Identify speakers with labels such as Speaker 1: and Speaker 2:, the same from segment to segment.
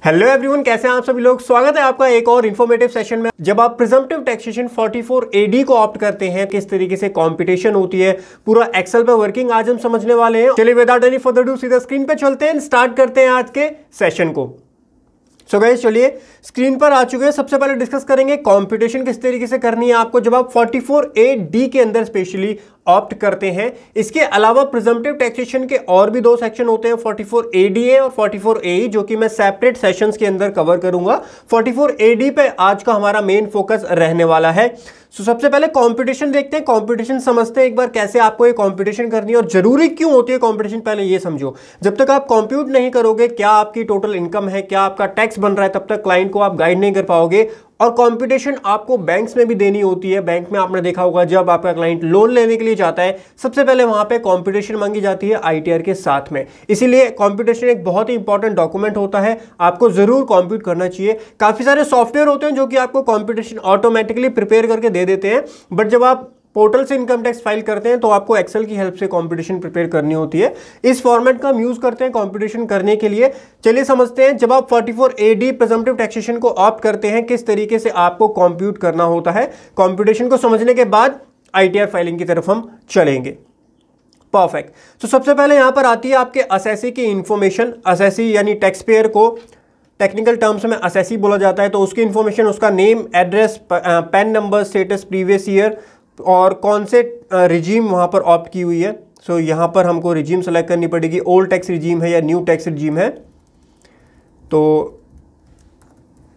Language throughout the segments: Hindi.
Speaker 1: हेलो एवरीवन, कैसे हैं आप सभी लोग। स्वागत है आपका एक और इन्फॉर्मेटिव सेशन में। जब आप प्रिजम्पटिव टैक्सेशन 44 AD को ऑप्ट करते हैं, किस तरीके से कंपटीशन होती है, पूरा एक्सेल पे वर्किंग आज हम समझने वाले हैं। चलिए विदाउट एनी फर्दर डू सीधा स्क्रीन पे चलते हैं, स्टार्ट करते हैं आज के सेशन को। सो गाइस चलिए स्क्रीन पर आ चुके हैं। सबसे पहले डिस्कस करेंगे कंपटीशन किस तरीके से करनी है आपको जब आप 44 AD के अंदर स्पेशली ऑप्ट करते हैं। इसके अलावा प्रिजम्पटिव टैक्सेशन के और भी दो सेक्शन होते हैं, 44 ADA और 44 AE, जो कि मैं सेपरेट सेशंस के अंदर कवर करूंगा। 44 AD पे आज का हमारा मेन फोकस रहने वाला है। सबसे पहले कंपटीशन देखते हैं, कंपटीशन समझते हैं एक बार कैसे आपको ये कंपटीशन करनी है और जरूरी क्यों होती है कंपटीशन। पहले ये समझो, जब तक आप कंप्यूट नहीं करोगे क्या आपकी टोटल इनकम है, क्या आपका टैक्स बन रहा है, तब तक क्लाइंट को आप गाइड नहीं कर पाओगे। और कंपटीशन आपको बैंक्स में भी देनी होती है। बैंक में आपने देखा होगा जब आपका क्लाइंट लोन लेने के लिए जाता है, सबसे पहले वहां पे कंपटीशन मांगी जाती है ITR के साथ में। इसीलिए कंपटीशन एक बहुत ही इंपॉर्टेंट डॉक्यूमेंट होता है, आपको जरूर कंप्यूट करना चाहिए। काफी सारे सॉफ्टवेयर होते हैं जो कि आपको कंपटीशन ऑटोमेटिकली प्रिपेयर करके दे देते हैं, बट जब आप पोर्टल से इनकम टैक्स फाइल करते हैं तो आपको एक्सेल की हेल्प से कंपटीशन प्रिपेयर करनी होती है। इस फॉर्मेट का हम यूज करते हैं कंपटीशन करने के लिए। चलिए समझते हैं, जब आप 44 AD प्रिजम्पटिव टैक्सेशन को ऑप्ट करते हैं, किस तरीके से आपको कंप्यूट करना होता है। कंपटीशन को समझने के बाद ITR फाइलिंग की तरफ हम चलेंगे। परफेक्ट। तो सबसे पहले यहां पर आती है आपके असेसी की इंफॉर्मेशन। असेसी यानी टैक्स पेयर को टेक्निकल टर्म्स में असेसी बोला जाता है। तो उसकी इंफॉर्मेशन, उसका name, address, pan number, status, previous year और कौन से रिजीम वहाँ पर ऑप्ट की हुई है। सो यहाँ पर हमको रिजीम सेलेक्ट करनी पड़ेगी, ओल्ड टैक्स रिजीम है या न्यू टैक्स रिजीम है। तो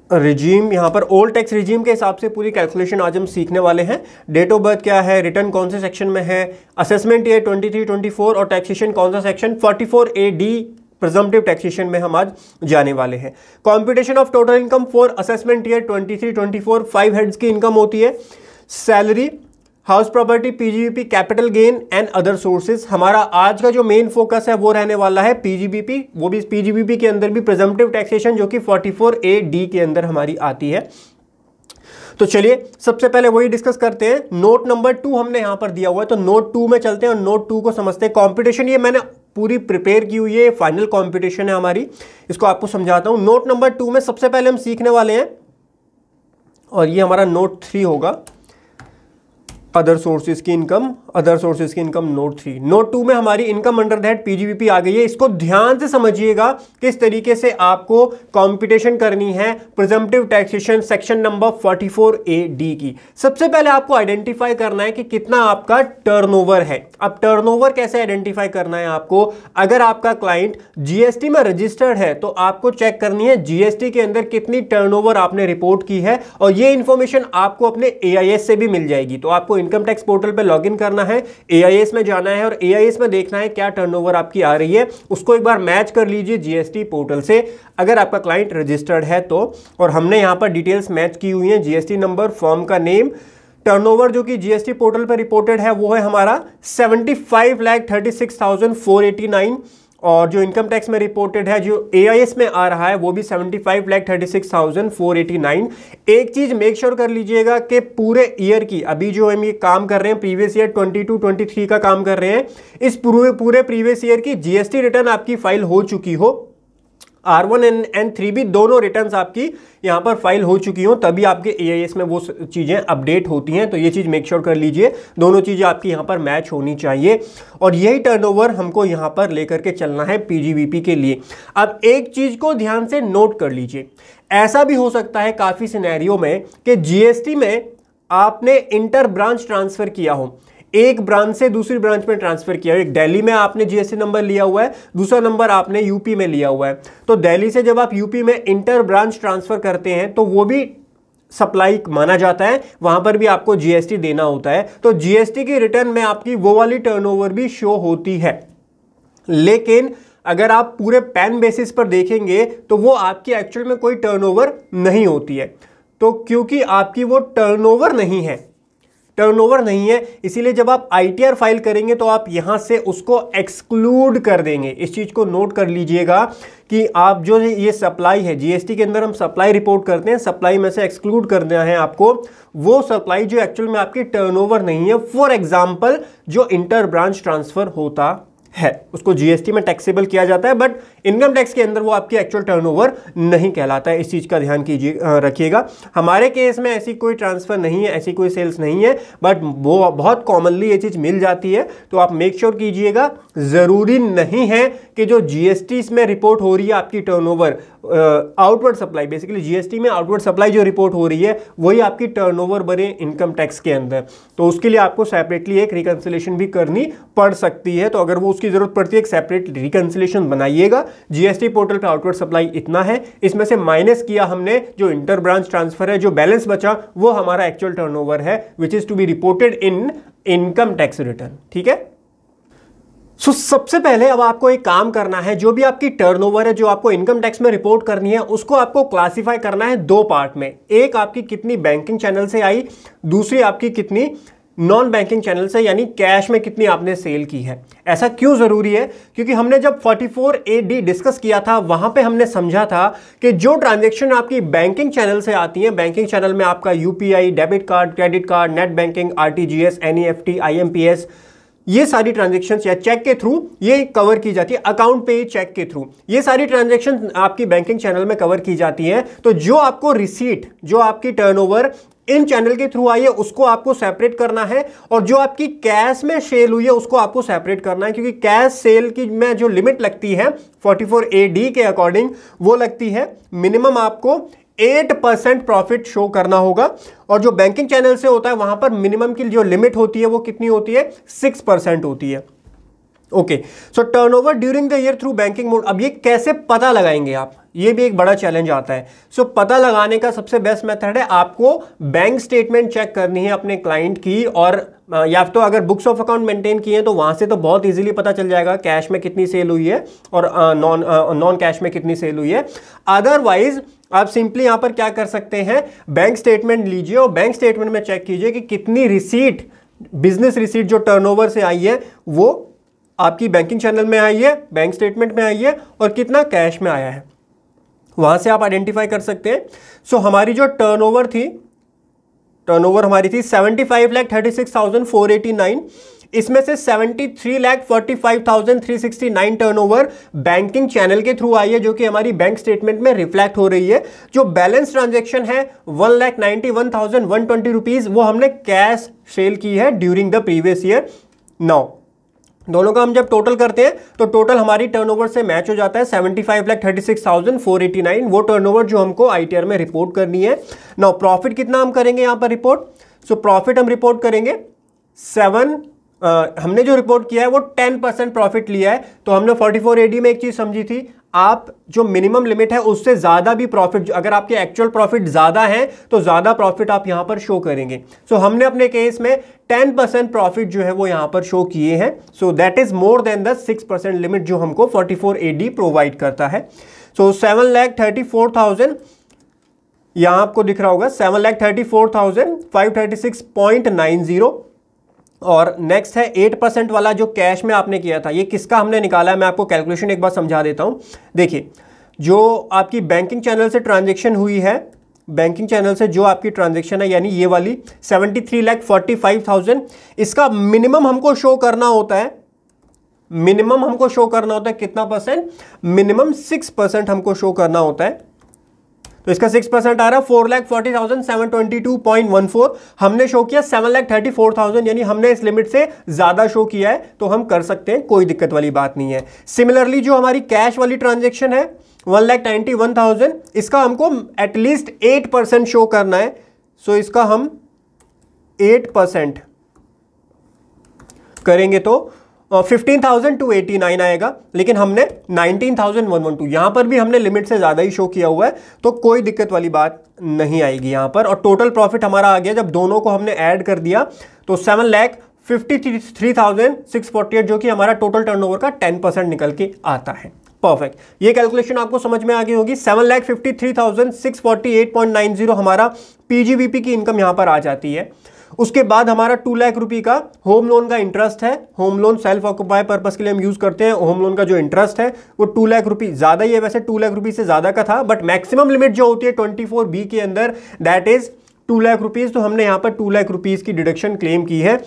Speaker 1: रिजीम यहाँ पर ओल्ड टैक्स रिजीम के हिसाब से पूरी कैलकुलेशन आज हम सीखने वाले हैं। डेट ऑफ बर्थ क्या है, रिटर्न कौन से सेक्शन में है, असेसमेंट ईयर 23-24 और टैक्सेशन कौन सा सेक्शन 44 AD प्रिजम्पटिव टैक्सेशन में हम आज जाने वाले हैं। Computation of total income for assessment year 23-24 5 heads की इनकम होती है। Salary, house property, PGBP, capital gain and other sources. हमारा आज का जो मेन फोकस है वो रहने वाला है PGBP, वो भी PGBP के अंदर भी प्रिजम्पटिव टैक्सेशन जो कि 44 AD के अंदर हमारी आती है। तो चलिए सबसे पहले वही डिस्कस करते हैं। नोट नंबर 2 हमने यहां पर दिया हुआ है, तो नोट 2 में चलते हैं और नोट 2 को समझते हैं। कंपटीशन ये मैंने पूरी प्रिपेयर की हुई है, फाइनल कंपटीशन है हमारी, इसको आपको समझाता हूं। नोट नंबर 2 में सबसे पहले हम सीखने वाले हैं और ये हमारा नोट 3 होगा, अदर सोर्सेज की इनकम। अदर सोर्सेज की इनकम नोट 3। नोट 2 में हमारी इनकम अंडर दैट PGBP आ गई है। इसको ध्यान से समझिएगा किस तरीके से आपको कंपटीशन करनी है presumptive taxation section number 44 AD की। सबसे पहले आपको आइडेंटिफाई करना है कि कितना आपका टर्नओवर है। अब टर्नओवर कैसे आइडेंटिफाई करना है आपको, अगर आपका क्लाइंट GST में रजिस्टर्ड है तो आपको चेक करनी है GST के अंदर कितनी टर्नओवर आपने रिपोर्ट की है, और ये इंफॉर्मेशन आपको अपने AIS से भी मिल जाएगी। तो आपको इनकम टैक्स पोर्टल पे लॉगिन करना है, AIS में जाना है और AIS में देखना है क्या टर्नओवर आपकी आ रही है। उसको एक बार मैच कर लीजिए GST पोर्टल से, अगर आपका क्लाइंट रजिस्टर्ड है तो। और हमने यहां पर डिटेल्स मैच की हुई हैं, GST नंबर, फॉर्म का नेम, टर्नओवर जो कि GST पोर्टल पर रिपोर्टेड है वो है हमारा 75,36,489, और जो इनकम टैक्स में रिपोर्टेड है, जो AIS में आ रहा है, वो भी 75,36,489। एक चीज मेक श्योर कर लीजिएगा कि पूरे ईयर की, अभी जो हम ये काम कर रहे हैं प्रीवियस ईयर 22-23 का काम कर रहे हैं, इस पूरे प्रीवियस ईयर की GST रिटर्न आपकी फाइल हो चुकी हो। R1 and 3B दोनों रिटर्न्स आपकी यहां पर फाइल हो चुकी हो, तभी आपके AIS में वो चीजें अपडेट होती हैं। तो ये चीज मेक श्योर कर लीजिए, दोनों चीजें आपकी यहां पर मैच होनी चाहिए। और यही टर्नओवर हमको यहां पर लेकर के चलना है PGBP के लिए। अब एक चीज को ध्यान से नोट कर लीजिए, ऐसा भी हो सकता है काफी सिनेरियो में कि GST में आपने इंटर ब्रांच ट्रांसफर किया हो, एक ब्रांच से दूसरी ब्रांच में ट्रांसफर किया। एक दिल्ली में आपने GST नंबर लिया हुआ है, दूसरा नंबर आपने यूपी में लिया हुआ है। तो दिल्ली से जब आप यूपी में इंटर ब्रांच ट्रांसफर करते हैं तो वो भी सप्लाई माना जाता है, वहां पर भी आपको GST देना होता है। तो GST की रिटर्न में आपकी वो वाली टर्नओवर भी शो होती है। लेकिन अगर आप पूरे पैन बेसिस पर देखेंगे तो वो आपकी एक्चुअल में कोई टर्नओवर नहीं होती है। तो क्योंकि आपकी वो टर्नओवर नहीं है, इसीलिए जब आप ITR फाइल करेंगे तो आप यहां से उसको एक्सक्लूड कर देंगे। इस चीज को नोट कर लीजिएगा कि आप जो ये सप्लाई है, GST के अंदर हम सप्लाई रिपोर्ट करते हैं, सप्लाई में से एक्सक्लूड करना है आपको वो सप्लाई जो एक्चुअल में आपकी टर्नओवर नहीं है। फॉर एग्जांपल जो इंटर ब्रांच ट्रांसफर होता है, उसको जीएसटी में टैक्सेबल किया जाता है, बट इनकम टैक्स के अंदर वो आपकी एक्चुअल टर्नओवर नहीं कहलाता है। इस चीज़ का ध्यान कीजिए, रखिएगा। हमारे केस में ऐसी कोई ट्रांसफ़र नहीं है, ऐसी कोई सेल्स नहीं है, बट वो बहुत कॉमनली ये चीज़ मिल जाती है। तो आप मेक श्योर कीजिएगा, ज़रूरी नहीं है कि जो जीएसटी में रिपोर्ट हो रही है आपकी turnover, outward supply, basically GST में आउटवर्ड सप्लाई जो रिपोर्ट हो रही है वही आपकी टर्नओवर बने इनकम टैक्स के अंदर। तो उसके लिए आपको सेपरेटली एक रिकंसिलेशन भी करनी पड़ सकती है। तो अगर वो उसकी जरूरत पड़ती है, एक सेपरेट रिकंसिलेशन बनाइएगा। जीएसटी पोर्टल पे आउटवर्ड सप्लाई इतना है, इसमें से माइनस किया हमने जो इंटर ब्रांच ट्रांसफर है, जो बैलेंस बचा वो हमारा एक्चुअल टर्नओवर है, which is to be reported in income tax return. ठीक है। सबसे पहले अब आपको एक काम करना है, जो भी आपकी टर्नओवर है जो आपको इनकम टैक्स में रिपोर्ट करनी है, उसको आपको क्लासिफाई करना है दो पार्ट में। एक आपकी कितनी बैंकिंग चैनल से आई, दूसरी आपकी कितनी नॉन बैंकिंग चैनल से, यानी कैश में कितनी आपने सेल की है। ऐसा क्यों जरूरी है? क्योंकि हमने जब 44AD डिस्कस किया था, वहां पे हमने समझा था कि जो ट्रांजैक्शन आपकी बैंकिंग चैनल से आती है, बैंकिंग चैनल में आपका UPI, debit card, credit card, net banking, RTGS, NEFT, IMPS, ये सारी ट्रांजैक्शंस या चेक के थ्रू ये कवर की जाती है, अकाउंट पे चेक के थ्रू ये सारी ट्रांजैक्शन आपकी बैंकिंग चैनल में कवर की जाती है। तो जो आपको रिसीट, जो आपकी टर्नओवर इन चैनल के थ्रू आई है, उसको आपको सेपरेट करना है, और जो आपकी कैश में सेल हुई है उसको आपको सेपरेट करना है। क्योंकि कैश सेल की में जो लिमिट लगती है 44AD के अकॉर्डिंग, वो लगती है मिनिमम आपको 8% प्रॉफिट शो करना होगा, और जो बैंकिंग चैनल से होता है वहां पर मिनिमम की जो लिमिट होती है वो कितनी होती है? 6% होती है। Okay, so turnover during the year through banking mode. अब ये कैसे पता लगाएंगे आप, ये भी एक बड़ा चैलेंज आता है। सो पता लगाने का सबसे बेस्ट मेथड है, आपको बैंक स्टेटमेंट चेक करनी है अपने क्लाइंट की, और या तो अगर बुक्स ऑफ अकाउंट मेंटेन किए हैं तो वहां से तो बहुत इजीली पता चल जाएगा कैश में कितनी सेल हुई है और नॉन कैश में कितनी सेल हुई है। अदरवाइज आप सिंपली यहां पर क्या कर सकते हैं, बैंक स्टेटमेंट लीजिए और बैंक स्टेटमेंट में चेक कीजिए कि कितनी रिसीट, बिजनेस रिसीट जो टर्नओवर से आई है वो आपकी बैंकिंग चैनल में आई है, बैंक स्टेटमेंट में आई है, और कितना कैश में आया है, वहां से आप आइडेंटिफाई कर सकते हैं। सो हमारी जो टर्नओवर थी, टर्नओवर हमारी थी 75,36,489, इसमें से 73,45,369 टर्नओवर बैंकिंग चैनल के थ्रू आई है, जो कि हमारी बैंक स्टेटमेंट में रिफ्लेक्ट हो रही है। जो बैलेंस ट्रांजैक्शन है 1,91,120 रुपीज, वो हमने कैश सेल की है during the previous year. Now दोनों का हम जब टोटल करते हैं तो टोटल हमारी टर्नओवर से मैच हो जाता है 75,36,489, वो टर्नओवर जो हमको आईटीआर में रिपोर्ट करनी है। नाउ प्रॉफिट कितना हम करेंगे यहां पर रिपोर्ट? सो प्रॉफिट हम रिपोर्ट करेंगे 7, हमने जो रिपोर्ट किया है वो 10% प्रॉफिट लिया है। तो हमने 44AD में एक चीज समझी थी, आप जो मिनिमम लिमिट है उससे ज्यादा भी प्रॉफिट, अगर आपके एक्चुअल प्रॉफिट ज्यादा है तो ज्यादा प्रॉफिट आप यहां पर शो करेंगे। सो हमने अपने केस में 10% प्रॉफिट जो है वो यहां पर शो किए हैं। So that is more than the 6% limit जो हमको 44AD प्रोवाइड करता है। सो 7,34,000 यहां आपको दिख रहा होगा, 7,34,536.90। और नेक्स्ट है 8% वाला जो कैश में आपने किया था, ये किसका हमने निकाला है, मैं आपको कैलकुलेशन एक बार समझा देता हूं। देखिए, जो आपकी बैंकिंग चैनल से ट्रांजैक्शन हुई है, बैंकिंग चैनल से जो आपकी ट्रांजैक्शन है, यानी ये वाली 73,45,000, इसका मिनिमम हमको शो करना होता है, मिनिमम हमको शो करना होता है कितना परसेंट? मिनिमम 6% हमको शो करना होता है। तो इसका 6% आ रहा है 4,40,722.14। हमने शो किया 7,34,000, यानी हमने इस लिमिट से ज्यादा शो किया है, तो हम कर सकते हैं, कोई दिक्कत वाली बात नहीं है। सिमिलरली जो हमारी कैश वाली ट्रांजैक्शन है 1,91,000, इसका हमको एटलीस्ट 8% शो करना है। सो इसका हम 8% करेंगे तो 15,289 आएगा, लेकिन हमने 19,112, यहां पर भी हमने लिमिट से ज्यादा ही शो किया हुआ है, तो कोई दिक्कत वाली बात नहीं आएगी यहां पर। और टोटल प्रॉफिट हमारा आ गया, जब दोनों को हमने ऐड कर दिया तो 7,53,648, जो कि हमारा टोटल टर्नओवर का 10% निकल के आता है। परफेक्ट, ये कैलकुलेशन आपको समझ में आ गई होगी। 7,53,648.90 हमारा पीजीबीपी की इनकम यहां पर आ जाती है। उसके बाद हमारा 2 लाख रुपए का होम लोन का इंटरेस्ट है। Home loan self occupy purpose के लिए हम यूज करते हैं। होम लोन का जो इंटरेस्ट है वो 2 लाख रुपए, ज्यादा ही है वैसे, 2 लाख रुपए से ज्यादा का था, बट मैक्सिमम लिमिट जो होती है 24B के अंदर दैट इज 2 लाख रुपीज। तो हमने यहां पर 2 लाख रुपीज की डिडक्शन क्लेम की है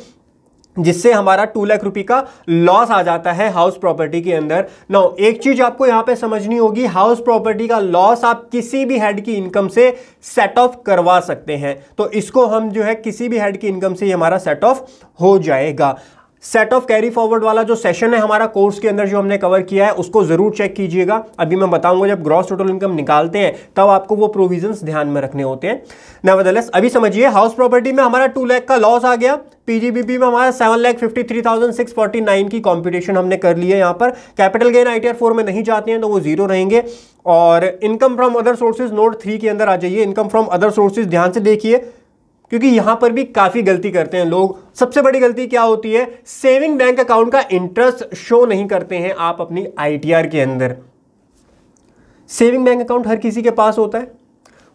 Speaker 1: जिससे हमारा 2 लाख रुपए का लॉस आ जाता है हाउस प्रॉपर्टी के अंदर। नाउ एक चीज आपको यहां पे समझनी होगी, हाउस प्रॉपर्टी का लॉस आप किसी भी हेड की इनकम से सेट ऑफ करवा सकते हैं। तो इसको हम जो है किसी भी हेड की इनकम से हमारा सेट ऑफ हो जाएगा। सेट ऑफ कैरी फॉरवर्ड वाला जो सेशन है हमारा कोर्स के अंदर जो हमने कवर किया है उसको जरूर चेक कीजिएगा। अभी मैं बताऊंगा जब ग्रॉस टोटल इनकम निकालते हैं तब आपको वो प्रोविजंस ध्यान में रखने होते हैं। नेवरदलेस अभी समझिए, हाउस प्रॉपर्टी में हमारा 2 लाख का लॉस आ गया, पीजीबीपी में हमारा 7,53,649 की कंप्यूटेशन हमने कर ली है। यहां पर कैपिटल गेन आईटीआर 4 में नहीं जाते हैं तो वो जीरो रहेंगे। और income from other sources note 3 के अंदर आ जाइए। इनकम फ्रॉम अदर सोर्सेज ध्यान से देखिए क्योंकि यहां पर भी काफी गलती करते हैं लोग। सबसे बड़ी गलती क्या होती है, सेविंग बैंक अकाउंट का इंटरेस्ट शो नहीं करते हैं आप अपनी आईटीआर के अंदर। सेविंग बैंक अकाउंट हर किसी के पास होता है,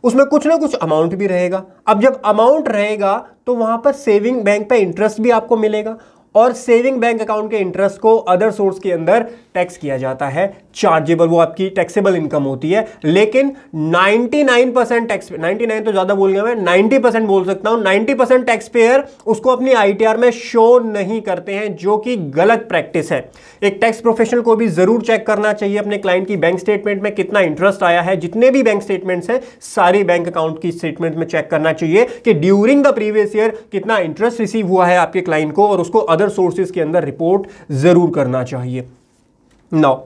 Speaker 1: उसमें कुछ ना कुछ अमाउंट भी रहेगा। अब जब अमाउंट रहेगा तो वहां पर सेविंग बैंक पे इंटरेस्ट भी आपको मिलेगा और सेविंग बैंक अकाउंट के इंटरेस्ट को अदर सोर्स के अंदर टैक्स किया जाता है, चार्जेबल, वो आपकी टैक्सेबल इनकम होती है। लेकिन 99% टैक्स, 99 तो ज्यादा बोल गया मैं, 90% बोल सकता हूं, 90% टैक्स पेयर उसको अपनी आईटीआर में शो नहीं करते हैं, जो कि गलत प्रैक्टिस है। एक टैक्स प्रोफेशनल को भी जरूर चेक करना चाहिए अपने क्लाइंट की बैंक स्टेटमेंट में कितना इंटरेस्ट आया है। जितने भी बैंक स्टेटमेंट्स हैं सारी बैंक अकाउंट की स्टेटमेंट में चेक करना चाहिए कि ड्यूरिंग द प्रीवियस ईयर कितना इंटरेस्ट रिसीव हुआ है आपके क्लाइंट को, और उसको अदर सोर्सेज के अंदर रिपोर्ट जरूर करना चाहिए। नाउ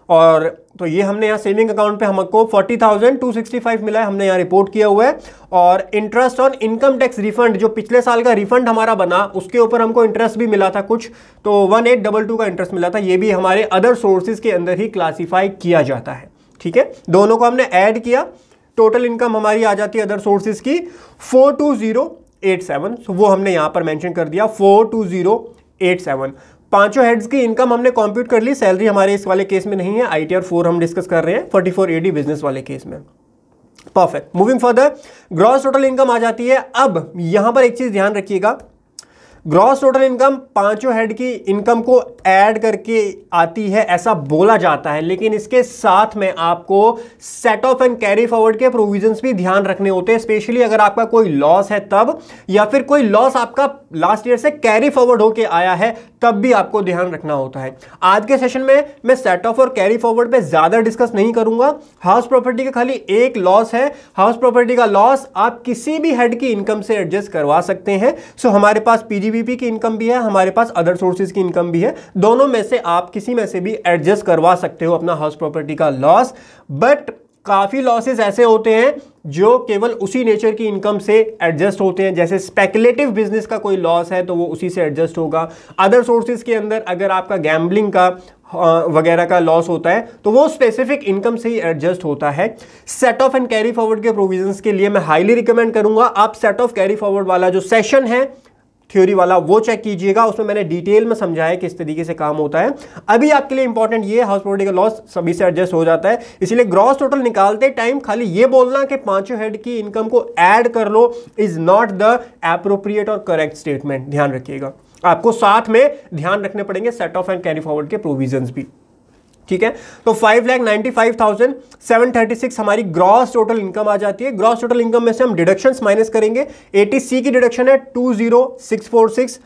Speaker 1: और तो ये हमने यहाँ सेविंग अकाउंट पे हमको 40,265 मिला है, हमने यहाँ रिपोर्ट किया हुआ है। और interest on income tax refund, जो पिछले साल का रिफंड हमारा बना उसके ऊपर हमको इंटरेस्ट भी मिला था कुछ, तो 1822 का इंटरेस्ट मिला था। ये भी हमारे अदर सोर्सेज के अंदर ही क्लासीफाई किया जाता है। ठीक है, दोनों को हमने ऐड किया, टोटल इनकम हमारी आ जाती है अदर सोर्सेज की 42087। वो हमने यहां पर मेंशन कर दिया 42087। पांचों हेड्स की इनकम हमने कंप्यूट कर ली। सैलरी हमारे इस वाले केस में नहीं है, आईटीआर 4 हम डिस्कस कर रहे हैं 44AD बिजनेस वाले केस में। Perfect, moving further, gross total income आ जाती है। अब यहां पर एक चीज ध्यान रखिएगा, ग्रॉस टोटल इनकम पांचों हेड की इनकम को ऐड करके आती है ऐसा बोला जाता है, लेकिन इसके साथ में आपको set of and carry forward के प्रोविजंस भी ध्यान रखने होते हैं। स्पेशली अगर आपका कोई लॉस है तब, या फिर कोई लॉस आपका लास्ट ईयर से कैरी फॉरवर्ड होके आया है तब भी आपको ध्यान रखना होता है। आज के सेशन में मैं सेट ऑफ और कैरी फॉरवर्ड पे ज्यादा डिस्कस नहीं करूंगा। हाउस प्रॉपर्टी का खाली एक लॉस है, हाउस प्रॉपर्टी का लॉस आप किसी भी हेड की इनकम से एडजस्ट करवा सकते हैं। सो हमारे पास पीजीबीपी की इनकम भी है, हमारे पास अदर सोर्सेज की इनकम भी है, दोनों में से आप किसी में से भी एडजस्ट करवा सकते हो अपना हाउस प्रॉपर्टी का लॉस। बट काफी लॉसेस ऐसे होते हैं जो केवल उसी नेचर की इनकम से एडजस्ट होते हैं, जैसे स्पेकुलेटिव बिजनेस का कोई लॉस है तो वो उसी से एडजस्ट होगा। अदर सोर्सेज के अंदर अगर आपका गैम्बलिंग का वगैरह का लॉस होता है तो वो स्पेसिफिक इनकम से ही एडजस्ट होता है। Set of and carry forward के प्रोविजंस के लिए मैं हाईली रिकमेंड करूंगा आप सेट ऑफ कैरी फॉरवर्ड वाला जो सेशन है थ्योरी वाला वो चेक कीजिएगा, उसमें मैंने डिटेल में समझाया किस तरीके से काम होता है। अभी आपके लिए इंपॉर्टेंट ये हाउस प्रॉपर्टी का लॉस सभी से एडजस्ट हो जाता है, इसलिए ग्रॉस टोटल निकालते टाइम खाली ये बोलना कि पांचों हेड की इनकम को ऐड कर लो इज नॉट द एप्रोप्रिएट और करेक्ट स्टेटमेंट। ध्यान रखिएगा, आपको साथ में ध्यान रखने पड़ेंगे set of and carry forward के प्रोविजंस भी। ठीक है, तो 5,95,736 हमारी ग्रॉस टोटल इनकम आ जाती है। ग्रॉस टोटल इनकम में से हम डिडक्शंस माइनस करेंगे। 80C की डिडक्शन है 20,646,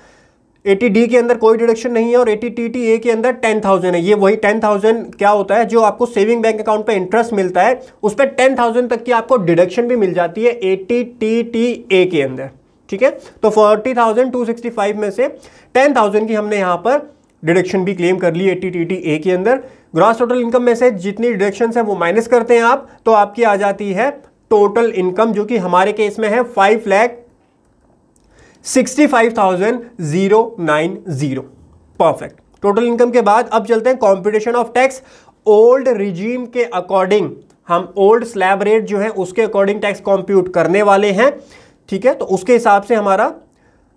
Speaker 1: 80D के अंदर कोई डिडक्शन नहीं है और 80TTA के अंदर 10,000 है। ये वही 10,000 क्या होता है जो आपको सेविंग बैंक अकाउंट पे इंटरेस्ट मिलता है, उस पर 10,000 तक की आपको डिडक्शन भी मिल जाती है 80TTA के अंदर। ठीक है, तो 40,265 में से 10,000 की हमने यहां पर डिडक्शन भी क्लेम कर ली 80TTA के अंदर। ग्रॉस टोटल इनकम में से जितनी डिडक्शंस है वो माइनस करते हैं आप, तो आपकी आ जाती है टोटल इनकम, जो कि हमारे केस में है 5,65,090। परफेक्ट, टोटल इनकम के बाद अब चलते हैं computation of tax. Old regime के अकॉर्डिंग हम ओल्ड स्लैब रेट जो है उसके अकॉर्डिंग टैक्स कॉम्प्यूट करने वाले हैं। ठीक है, तो उसके हिसाब से हमारा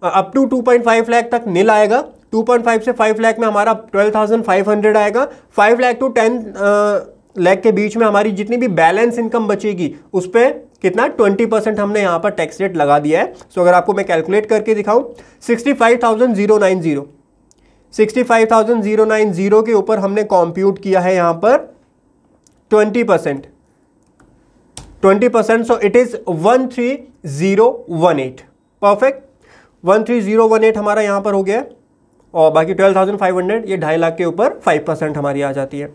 Speaker 1: अप टू 2.5 लाख तक नील आएगा। 2.5 से 5 लाख में हमारा 12,500 आएगा। 5 लाख टू 10 लाख के बीच में हमारी जितनी भी बैलेंस इनकम बचेगी उस पर कितना 20% हमने यहां पर टैक्स रेट लगा दिया है। सो अगर आपको मैं कैलकुलेट करके दिखाऊं 65,090 65,090 के ऊपर हमने कंप्यूट किया है यहां पर 20%। So it is 13,018। परफेक्ट, 13,018 हमारा यहां पर हो गया। और बाकी 12,500 ये 2.5 लाख के ऊपर 5% हमारी आ जाती है।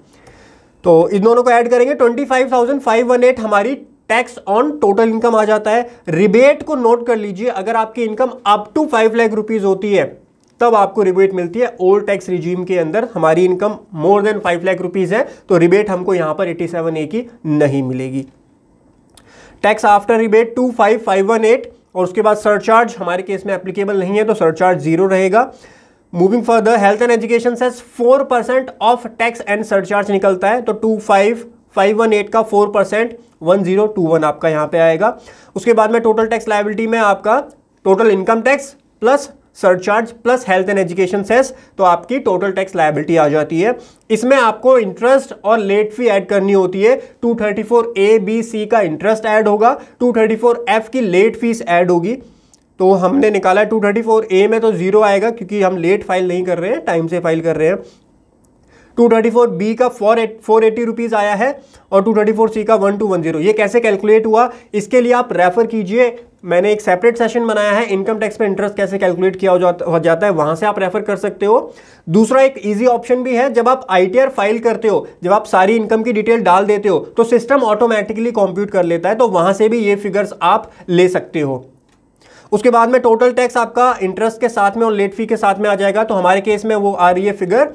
Speaker 1: तो इन दोनों को ऐड करेंगे 25,518 हमारी टैक्स ऑन टोटल इनकम आ जाता है। रिबेट को नोट कर लीजिए, अगर आपकी income up to 5 lakh rupees होती है तब आपको रिबेट मिलती है। ओल्ड टैक्स रिजीम के अंदर हमारी income more than 5 lakh rupees है तो रिबेट हमको यहां पर 87A की नहीं मिलेगी। टैक्स आफ्टर रिबेट 25,518 और उसके बाद सरचार्ज हमारे केस में एप्लीकेबल नहीं है तो सरचार्ज 0 रहेगा। Moving further, health and education cess 4% of tax and surcharge निकलता है तो 25,518 का 4% 1021 आपका यहां पे आएगा। उसके बाद में टोटल टैक्स लायबिलिटी में आपका total income tax plus surcharge plus health and education cess तो आपकी टोटल टैक्स लायबिलिटी आ जाती है। इसमें आपको इंटरेस्ट और लेट फी ऐड करनी होती है। 234A B C का इंटरेस्ट ऐड होगा, 234F की लेट फीस ऐड होगी। तो हमने निकाला है 234A में तो 0 आएगा क्योंकि हम लेट फाइल नहीं कर रहे हैं, टाइम से फाइल कर रहे हैं। 234B का 480 रुपीज आया है और 234C का 1210। ये कैसे कैलकुलेट हुआ इसके लिए आप रेफर कीजिए, मैंने एक सेपरेट सेशन बनाया है इनकम टैक्स पे इंटरेस्ट कैसे कैलकुलेट किया हो जाता है, वहां से आप रेफर कर सकते हो। दूसरा एक इजी ऑप्शन भी है, जब आप ITR फाइल करते हो, जब आप सारी इनकम की डिटेल डाल देते हो तो सिस्टम ऑटोमेटिकली कंप्यूट कर लेता है, तो वहां से भी ये फिगर्स आप ले सकते हो। उसके बाद में टोटल टैक्स आपका इंटरेस्ट के साथ में और लेट फी के साथ में आ जाएगा, तो हमारे केस में वो आ रही है फिगर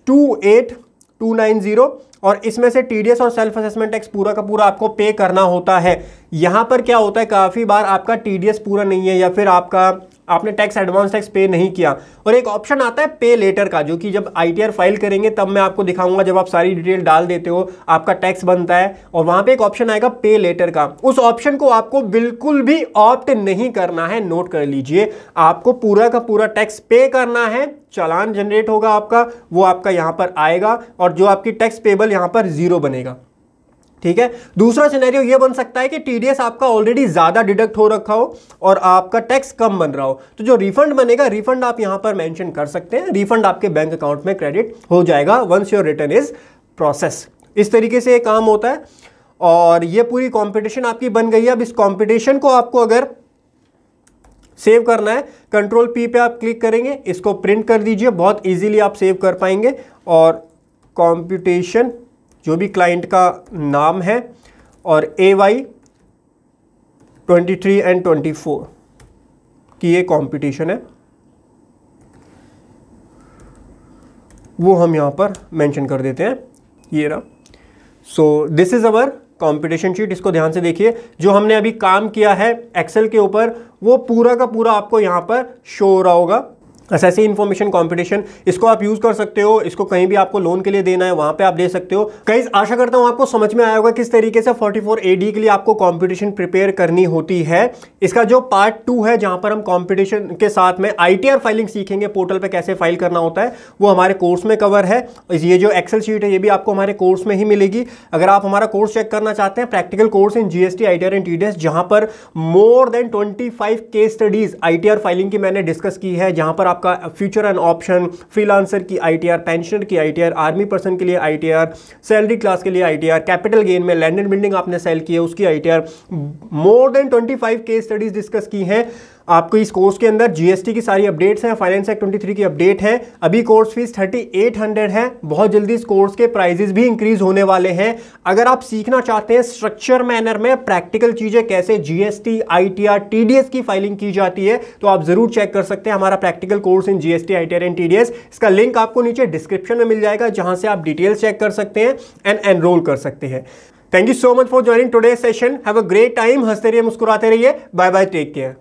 Speaker 1: 28,290 और इसमें से TDS और सेल्फ असेसमेंट टैक्स पूरा का पूरा आपको पे करना होता है। यहां पर क्या होता है, काफी बार आपका TDS पूरा नहीं है या फिर आपने टैक्स एडवांस टैक्स पे नहीं किया और एक ऑप्शन आता है पे लेटर का, जो कि जब ITR फाइल करेंगे तब मैं आपको दिखाऊंगा, जब आप सारी डिटेल डाल देते हो आपका टैक्स बनता है और वहां पे एक ऑप्शन आएगा पे लेटर का। उस ऑप्शन को आपको बिल्कुल भी ऑप्ट नहीं करना है, नोट कर लीजिए। आपको पूरा का पूरा टैक्स पे करना है, चालान जनरेट होगा आपका, वो आपका यहां पर आएगा और जो आपकी टैक्स पेबल यहां पर 0 बनेगा। ठीक है। दूसरा सिनेरियो ये बन सकता है कि TDS आपका ऑलरेडी ज्यादा डिडक्ट हो रखा हो और आपका टैक्स कम बन रहा हो, तो जो रिफंड बनेगा, रिफंड आप यहां पर मेंशन कर सकते हैं, रिफंड आपके बैंक अकाउंट में क्रेडिट हो जाएगा once your return is process. इस तरीके से ये काम होता है और ये पूरी कॉम्पिटिशन आपकी बन गई है। अब इस कॉम्पिटिशन को आपको अगर सेव करना है, Ctrl P पे आप क्लिक करेंगे, इसको प्रिंट कर दीजिए, बहुत इजीली आप सेव कर पाएंगे। और कॉम्पिटिशन जो भी क्लाइंट का नाम है और AY 23 एंड 24 की ये कॉम्पिटिशन है, वो हम यहां पर मेंशन कर देते हैं, ये रहा। So this is our competition sheet, इसको ध्यान से देखिए। जो हमने अभी काम किया है एक्सेल के ऊपर वो पूरा का पूरा आपको यहां पर शो हो रहा होगा। एसएससी इन्फॉर्मेशन कंपटीशन, इसको आप यूज कर सकते हो, इसको कहीं भी आपको लोन के लिए देना है वहां पे आप दे सकते हो। गाइस, आशा करता हूं आपको समझ में आया होगा किस तरीके से 44AD के लिए आपको कंपटीशन प्रिपेयर करनी होती है। इसका जो पार्ट 2 है जहां पर हम कंपटीशन के साथ में ITR फाइलिंग सीखेंगे, पोर्टल पे कैसे फाइल करना होता है, वो हमारे कोर्स में कवर है। ये जो एक्सेल शीट है ये भी आपको हमारे कोर्स में ही मिलेगी। अगर आप हमारा कोर्स चेक करना चाहते हैं, practical course in GST, ITR and TDS, जहां पर more than 25 case studies ITR filing की मैंने डिस्कस की है, जहां पर आपका फ्यूचर एंड ऑप्शन, फ्रीलांसर की ITR, पेंशनर की ITR, आर्मी पर्सन के लिए ITR, सैलरी क्लास के लिए ITR, कैपिटल गेन में लैंड एंड बिल्डिंग आपने सेल की है उसकी ITR, more than 25 case studies discuss की हैं। आपको इस कोर्स के अंदर GST की सारी अपडेट्स हैं, फाइनेंस एक्ट 23 की अपडेट है। अभी कोर्स फीस 3800 है, बहुत जल्दी इस कोर्स के प्राइजेस भी इंक्रीज होने वाले हैं। अगर आप सीखना चाहते हैं स्ट्रक्चर मैनर में प्रैक्टिकल चीजें कैसे GST, ITR, TDS की फाइलिंग की जाती है, तो आप जरूर चेक कर सकते हैं हमारा practical course in GST, ITR and TDS। इसका लिंक आपको नीचे डिस्क्रिप्शन में मिल जाएगा, जहां से आप डिटेल्स चेक कर सकते हैं एंड एनरोल कर सकते हैं। Thank you so much for joining today session. Have a great time, हंसते रहिए, मुस्कुराते रहिए। Bye bye, take care.